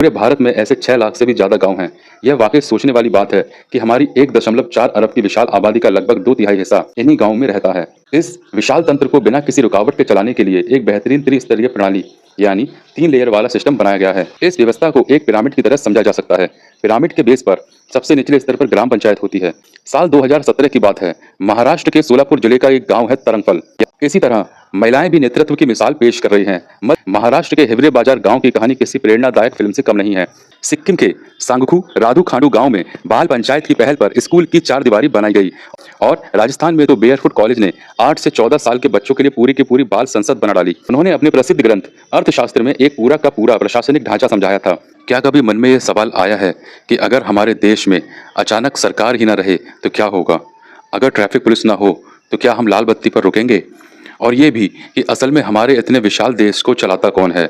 पूरे भारत में ऐसे 6 लाख से भी ज्यादा गांव हैं। यह वाकई सोचने वाली बात है कि हमारी 1.4 अरब की विशाल आबादी का लगभग 2/3 हिस्सा इन्हीं गांवों में रहता है। इस विशाल तंत्र को बिना किसी रुकावट के चलाने के लिए एक बेहतरीन त्रिस्तरीय प्रणाली यानी 3 लेयर वाला सिस्टम बनाया गया है। इस व्यवस्था को एक पिरामिड की तरह समझा जा सकता है। पिरामिड के बेस पर सबसे निचले स्तर पर ग्राम पंचायत होती है। साल 2017 की बात है। महाराष्ट्र के सोलापुर जिले का एक गांव है तरंगफल। इसी तरह महिलाएं भी नेतृत्व की मिसाल पेश कर रही हैं। महाराष्ट्र के हिवरे बाजार गांव की कहानी किसी प्रेरणादायक फिल्म से कम नहीं है। सिक्किम के सांगखू राधू खांडू गांव में बाल पंचायत की पहल पर स्कूल की 4 दीवारी बनाई गई और राजस्थान में तो बेयरफुट कॉलेज ने 8 से 14 साल के बच्चों के लिए पूरी की पूरी बाल संसद बना डाली। उन्होंने अपने प्रसिद्ध ग्रंथ अर्थशास्त्र में एक पूरा का पूरा प्रशासनिक ढांचा समझाया था। क्या कभी मन में यह सवाल आया है कि अगर हमारे देश में अचानक सरकार ही न रहे तो क्या होगा? अगर ट्रैफिक पुलिस न हो तो क्या हम लाल बत्ती पर रुकेंगे? और ये भी कि असल में हमारे इतने विशाल देश को चलाता कौन है?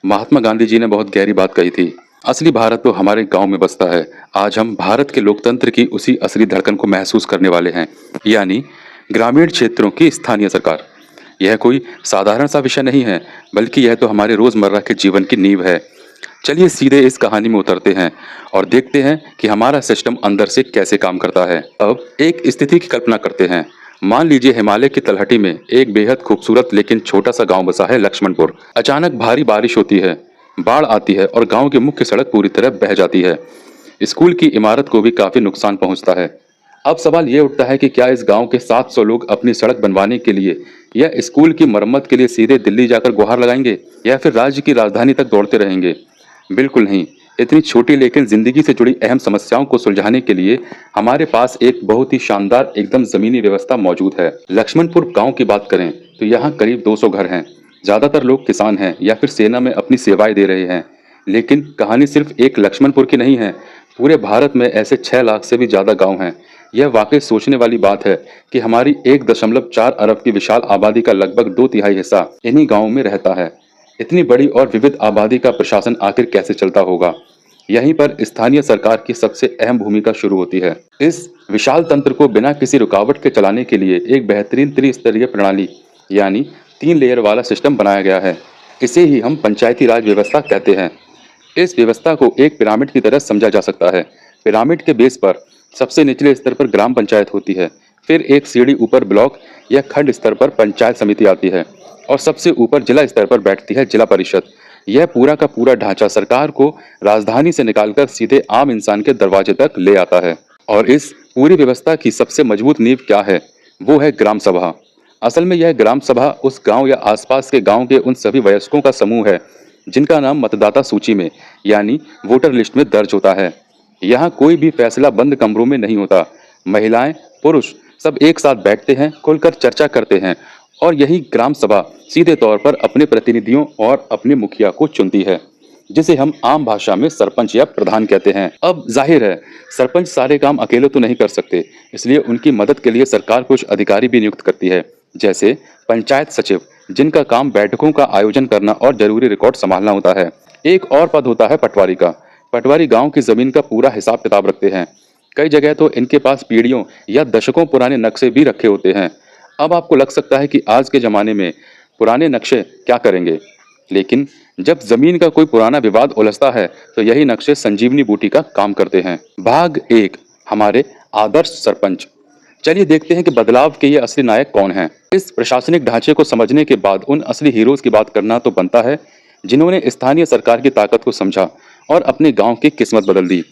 महात्मा गांधी जी ने बहुत गहरी बात कही थी, असली भारत तो हमारे गांव में बसता है। आज हम भारत के लोकतंत्र की उसी असली धड़कन को महसूस करने वाले हैं, यानी ग्रामीण क्षेत्रों की स्थानीय सरकार। यह कोई साधारण सा विषय नहीं है, बल्कि यह तो हमारे रोजमर्रा के जीवन की नींव है। चलिए सीधे इस कहानी में उतरते हैं और देखते हैं कि हमारा सिस्टम अंदर से कैसे काम करता है। अब एक स्थिति की कल्पना करते हैं। मान लीजिए हिमालय की तलहटी में एक बेहद खूबसूरत लेकिन छोटा सा गांव बसा है, लक्ष्मणपुर। अचानक भारी बारिश होती है, बाढ़ आती है और गांव की मुख्य सड़क पूरी तरह बह जाती है। स्कूल की इमारत को भी काफी नुकसान पहुंचता है। अब सवाल ये उठता है कि क्या इस गांव के 700 लोग अपनी सड़क बनवाने के लिए या स्कूल की मरम्मत के लिए सीधे दिल्ली जाकर गुहार लगाएंगे या फिर राज्य की राजधानी तक दौड़ते रहेंगे? बिल्कुल नहीं। इतनी छोटी लेकिन जिंदगी से जुड़ी अहम समस्याओं को सुलझाने के लिए हमारे पास एक बहुत ही शानदार एकदम जमीनी व्यवस्था मौजूद है। लक्ष्मणपुर गांव की बात करें तो यहाँ करीब 200 घर हैं। ज्यादातर लोग किसान हैं या फिर सेना में अपनी सेवाएं दे रहे हैं। लेकिन कहानी सिर्फ एक लक्ष्मणपुर की नहीं है। पूरे भारत में ऐसे 6 लाख से भी ज्यादा गाँव हैं। यह वाकई सोचने वाली बात है कि हमारी 1.4 अरब की विशाल आबादी का लगभग 2/3 हिस्सा इन्हीं गाँवों में रहता है। इतनी बड़ी और विविध आबादी का प्रशासन आखिर कैसे चलता होगा? यहीं पर स्थानीय सरकार की सबसे अहम भूमिका शुरू होती है। इस विशाल तंत्र को बिना किसी रुकावट के चलाने के लिए एक बेहतरीन त्रिस्तरीय प्रणाली यानी 3 लेयर वाला सिस्टम बनाया गया है। इसे ही हम पंचायती राज व्यवस्था कहते हैं। इस व्यवस्था को एक पिरामिड की तरह समझा जा सकता है। पिरामिड के बेस पर सबसे निचले स्तर पर ग्राम पंचायत होती है, फिर एक सीढ़ी ऊपर ब्लॉक या खंड स्तर पर पंचायत समिति आती है और सबसे ऊपर जिला स्तर पर बैठती है जिला परिषद। यह पूरा का पूरा ढांचा सरकार को राजधानी से निकालकर सीधे आम इंसान के दरवाजे तक ले आता है। और इस पूरी व्यवस्था की सबसे मजबूत नींव क्या है? वो है ग्राम सभा। असल में यह ग्राम सभा उस गांव या आसपास के गांव के उन सभी वयस्कों का समूह है जिनका नाम मतदाता सूची में यानी वोटर लिस्ट में दर्ज होता है। यहाँ कोई भी फैसला बंद कमरों में नहीं होता। महिलाएं, पुरुष सब एक साथ बैठते हैं, खुलकर चर्चा करते हैं और यही ग्राम सभा सीधे तौर पर अपने प्रतिनिधियों और अपने मुखिया को चुनती है, जिसे हम आम भाषा में सरपंच या प्रधान कहते हैं। अब जाहिर है सरपंच सारे काम अकेले तो नहीं कर सकते, इसलिए उनकी मदद के लिए सरकार कुछ अधिकारी भी नियुक्त करती है, जैसे पंचायत सचिव, जिनका काम बैठकों का आयोजन करना और जरूरी रिकॉर्ड संभालना होता है। एक और पद होता है पटवारी का। पटवारी गांव की जमीन का पूरा हिसाब किताब रखते हैं। कई जगह तो इनके पास पीढ़ियों या दशकों पुराने नक्शे भी रखे होते हैं। अब आपको लग सकता है कि आज के जमाने में पुराने नक्शे क्या करेंगे, लेकिन जब जमीन का कोई पुराना विवाद उलझता है तो यही नक्शे संजीवनी बूटी का काम करते हैं। भाग 1, हमारे आदर्श सरपंच। चलिए देखते हैं कि बदलाव के ये असली नायक कौन हैं। इस प्रशासनिक ढांचे को समझने के बाद उन असली हीरोज की बात करना तो बनता है जिन्होंने स्थानीय सरकार की ताकत को समझा और अपने गांव की किस्मत बदल दी।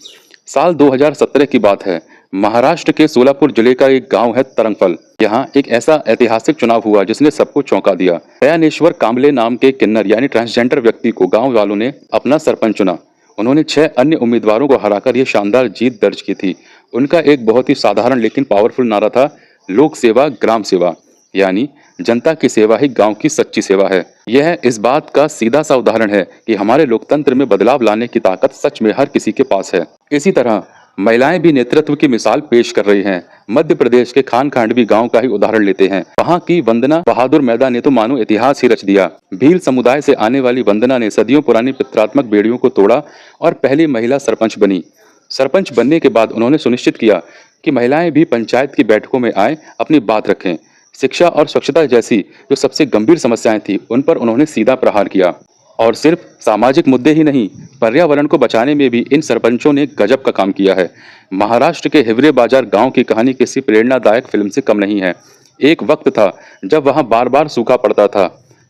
साल 2017 की बात है। महाराष्ट्र के सोलापुर जिले का एक गांव है तरंगफल। यहाँ एक ऐसा ऐतिहासिक चुनाव हुआ जिसने सबको चौंका दिया। दयानेश्वर कांबले नाम के किन्नर यानी ट्रांसजेंडर व्यक्ति को गांव वालों ने अपना सरपंच चुना। उन्होंने 6 अन्य उम्मीदवारों को हराकर यह शानदार जीत दर्ज की थी। उनका एक बहुत ही साधारण लेकिन पावरफुल नारा था, लोक सेवा ग्राम सेवा, यानी जनता की सेवा ही गांव की सच्ची सेवा है। यह इस बात का सीधा सा उदाहरण है कि हमारे लोकतंत्र में बदलाव लाने की ताकत सच में हर किसी के पास है। इसी तरह महिलाएं भी नेतृत्व की मिसाल पेश कर रही हैं। मध्य प्रदेश के खान खांडवी गांव का ही उदाहरण लेते हैं। वहां की वंदना बहादुर मैदा ने तो मानो इतिहास ही रच दिया। भील समुदाय से आने वाली वंदना ने सदियों पुरानी पितरात्मक बेड़ियों को तोड़ा और पहली महिला सरपंच बनी। सरपंच बनने के बाद उन्होंने सुनिश्चित किया कि महिलाएं भी पंचायत की बैठकों में आए, अपनी बात रखें। शिक्षा और स्वच्छता जैसी जो सबसे गंभीर समस्याएं थी उन पर उन्होंने सीधा प्रहार किया। और सिर्फ सामाजिक मुद्दे ही नहीं, पर्यावरण को बचाने में भी इन सरपंचों ने गजब का काम किया है। महाराष्ट्र के हिवरे बाजार गांव की कहानी किसी प्रेरणादायक फिल्म से कम नहीं है। एक वक्त था जब वहां बार बार सूखा पड़ता था,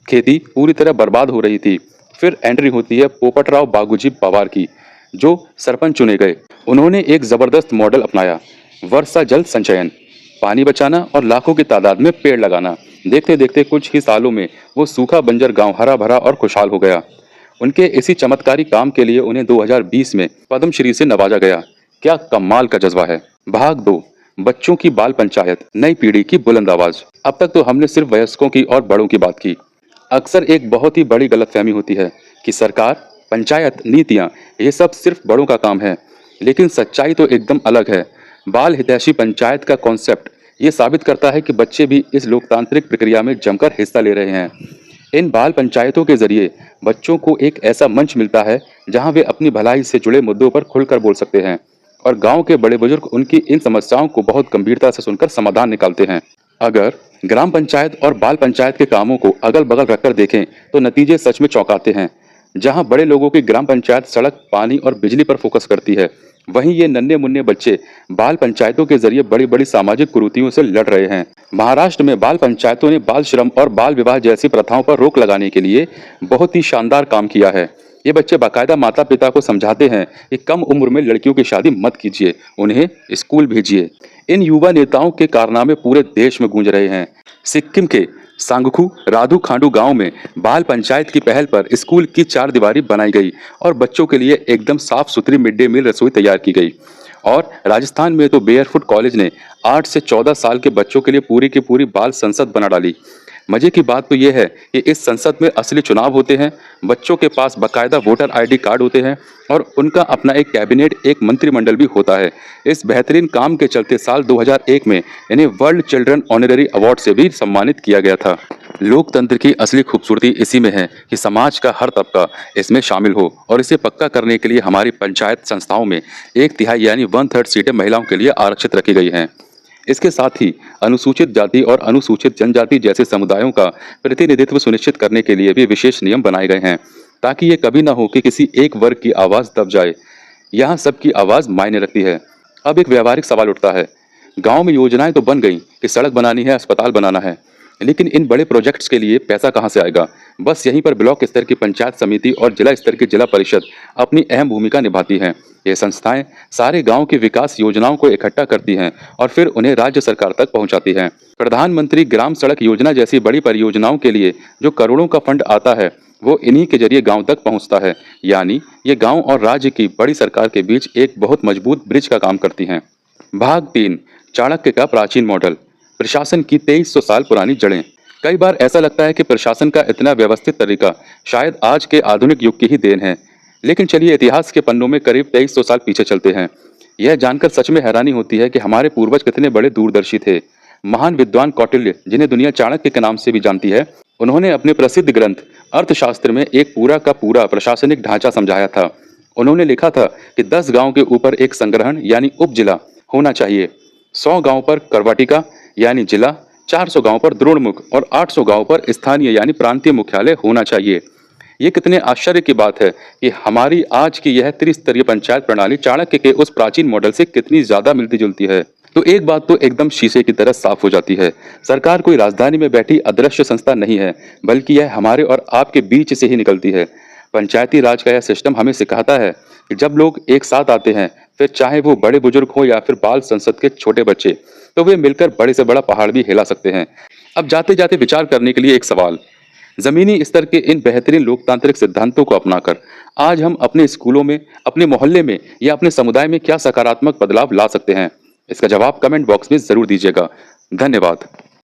खेती पूरी तरह बर्बाद हो रही थी। फिर एंट्री होती है पोपटराव बागुजी पवार की, जो सरपंच चुने गए। उन्होंने एक जबरदस्त मॉडल अपनाया, वर्षा जल संचयन, पानी बचाना और लाखों की तादाद में पेड़ लगाना। देखते देखते कुछ ही सालों में वो सूखा बंजर गांव हरा भरा और खुशहाल हो गया। उनके इसी चमत्कारी काम के लिए उन्हें 2020 में पद्मश्री से नवाजा गया। क्या कमाल का जज्बा है। भाग 2, बच्चों की बाल पंचायत, नई पीढ़ी की बुलंद आवाज। अब तक तो हमने सिर्फ वयस्कों की और बड़ों की बात की। अक्सर एक बहुत ही बड़ी गलतफहमी होती है कि सरकार, पंचायत, नीतियां, ये सब सिर्फ बड़ों का काम है। लेकिन सच्चाई तो एकदम अलग है। बाल हितैषी पंचायत का कॉन्सेप्ट ये साबित करता है कि बच्चे भी इस लोकतांत्रिक प्रक्रिया में जमकर हिस्सा ले रहे हैं। इन बाल पंचायतों के जरिए बच्चों को एक ऐसा मंच मिलता है जहां वे अपनी भलाई से जुड़े मुद्दों पर खुलकर बोल सकते हैं और गांव के बड़े बुजुर्ग उनकी इन समस्याओं को बहुत गंभीरता से सुनकर समाधान निकालते हैं। अगर ग्राम पंचायत और बाल पंचायत के कामों को अगल बगल रखकर देखें तो नतीजे सच में चौंकाते हैं। जहां बड़े लोगों की ग्राम पंचायत सड़क, पानी और बिजली पर फोकस करती है, वहीं ये नन्हे मुन्ने बच्चे बाल पंचायतों के जरिए बड़ी बड़ी सामाजिक कुरीतियों से लड़ रहे हैं। महाराष्ट्र में बाल पंचायतों ने बाल श्रम और बाल विवाह जैसी प्रथाओं पर रोक लगाने के लिए बहुत ही शानदार काम किया है। ये बच्चे बाकायदा माता पिता को समझाते हैं कि कम उम्र में लड़कियों की शादी मत कीजिए, उन्हें स्कूल भेजिए। इन युवा नेताओं के कारनामे पूरे देश में गूंज रहे हैं। सिक्किम के सांगखू राधू खांडू गांव में बाल पंचायत की पहल पर स्कूल की चारदीवारी बनाई गई और बच्चों के लिए एकदम साफ सुथरी मिड डे मील रसोई तैयार की गई। और राजस्थान में तो बेयरफुट कॉलेज ने 8 से 14 साल के बच्चों के लिए पूरी की पूरी बाल संसद बना डाली। मजे की बात तो यह है कि इस संसद में असली चुनाव होते हैं, बच्चों के पास बाकायदा वोटर आईडी कार्ड होते हैं और उनका अपना एक कैबिनेट, एक मंत्रिमंडल भी होता है। इस बेहतरीन काम के चलते साल 2001 में इन्हें वर्ल्ड चिल्ड्रन ऑनररी अवार्ड से भी सम्मानित किया गया था। लोकतंत्र की असली खूबसूरती इसी में है कि समाज का हर तबका इसमें शामिल हो और इसे पक्का करने के लिए हमारी पंचायत संस्थाओं में 1/3 यानी 1/3 सीटें महिलाओं के लिए आरक्षित रखी गई हैं। इसके साथ ही अनुसूचित जाति और अनुसूचित जनजाति जैसे समुदायों का प्रतिनिधित्व सुनिश्चित करने के लिए भी विशेष नियम बनाए गए हैं, ताकि ये कभी ना हो कि किसी एक वर्ग की आवाज़ दब जाए। यहाँ सबकी आवाज़ मायने रखती है। अब एक व्यावहारिक सवाल उठता है, गांव में योजनाएं तो बन गई कि सड़क बनानी है, अस्पताल बनाना है, लेकिन इन बड़े प्रोजेक्ट्स के लिए पैसा कहाँ से आएगा? बस यहीं पर ब्लॉक स्तर की पंचायत समिति और जिला स्तर की जिला परिषद अपनी अहम भूमिका निभाती हैं। ये संस्थाएं सारे गांव की विकास योजनाओं को इकट्ठा करती हैं और फिर उन्हें राज्य सरकार तक पहुंचाती हैं। प्रधानमंत्री ग्राम सड़क योजना जैसी बड़ी परियोजनाओं के लिए जो करोड़ों का फंड आता है, वो इन्हीं के जरिए गांव तक पहुंचता है। यानी ये गांव और राज्य की बड़ी सरकार के बीच एक बहुत मजबूत ब्रिज का काम करती हैं। भाग 3, चाणक्य का प्राचीन मॉडल, प्रशासन की 2300 साल पुरानी जड़ें। कई बार ऐसा लगता है कि प्रशासन का इतना व्यवस्थित तरीका शायद आज के आधुनिक युग की ही देन है, लेकिन चलिए इतिहास के पन्नों में करीब 2300 साल पीछे चलते हैं। यह जानकर सच में हैरानी होती है कि हमारे पूर्वज कितने बड़े दूरदर्शी थे। महान विद्वान कौटिल्य, जिन्हें दुनिया चाणक्य के नाम से भी जानती है, उन्होंने अपने प्रसिद्ध ग्रंथ अर्थशास्त्र में एक पूरा का पूरा प्रशासनिक ढांचा समझाया था। उन्होंने लिखा था कि 10 गांव के ऊपर एक संग्रहण यानी उप जिला होना चाहिए, 100 गांव पर करवाटिका यानी जिला, 400 गांव पर द्रोणमुख और 800 गांव पर स्थानीय यानी प्रांतीय मुख्यालय होना चाहिए। ये कितने आश्चर्य की बात है कि हमारी आज की यह त्रिस्तरीय पंचायत प्रणाली चाणक्य के उस प्राचीन मॉडल से कितनी ज्यादा मिलती जुलती है। तो एक बात तो एकदम शीशे की तरह साफ हो जाती है, सरकार कोई राजधानी में बैठी अदृश्य संस्था नहीं है, बल्कि यह हमारे और आपके बीच से ही निकलती है। पंचायती राज का यह सिस्टम हमें सिखाता है कि जब लोग एक साथ आते हैं, फिर चाहे वो बड़े बुजुर्ग हो या फिर बाल संसद के छोटे बच्चे, तो वे मिलकर बड़े से बड़ा पहाड़ भी हिला सकते हैं। अब जाते जाते विचार करने के लिए एक सवाल, जमीनी स्तर के इन बेहतरीन लोकतांत्रिक सिद्धांतों को अपनाकर आज हम अपने स्कूलों में, अपने मोहल्ले में या अपने समुदाय में क्या सकारात्मक बदलाव ला सकते हैं? इसका जवाब कमेंट बॉक्स में जरूर दीजिएगा। धन्यवाद।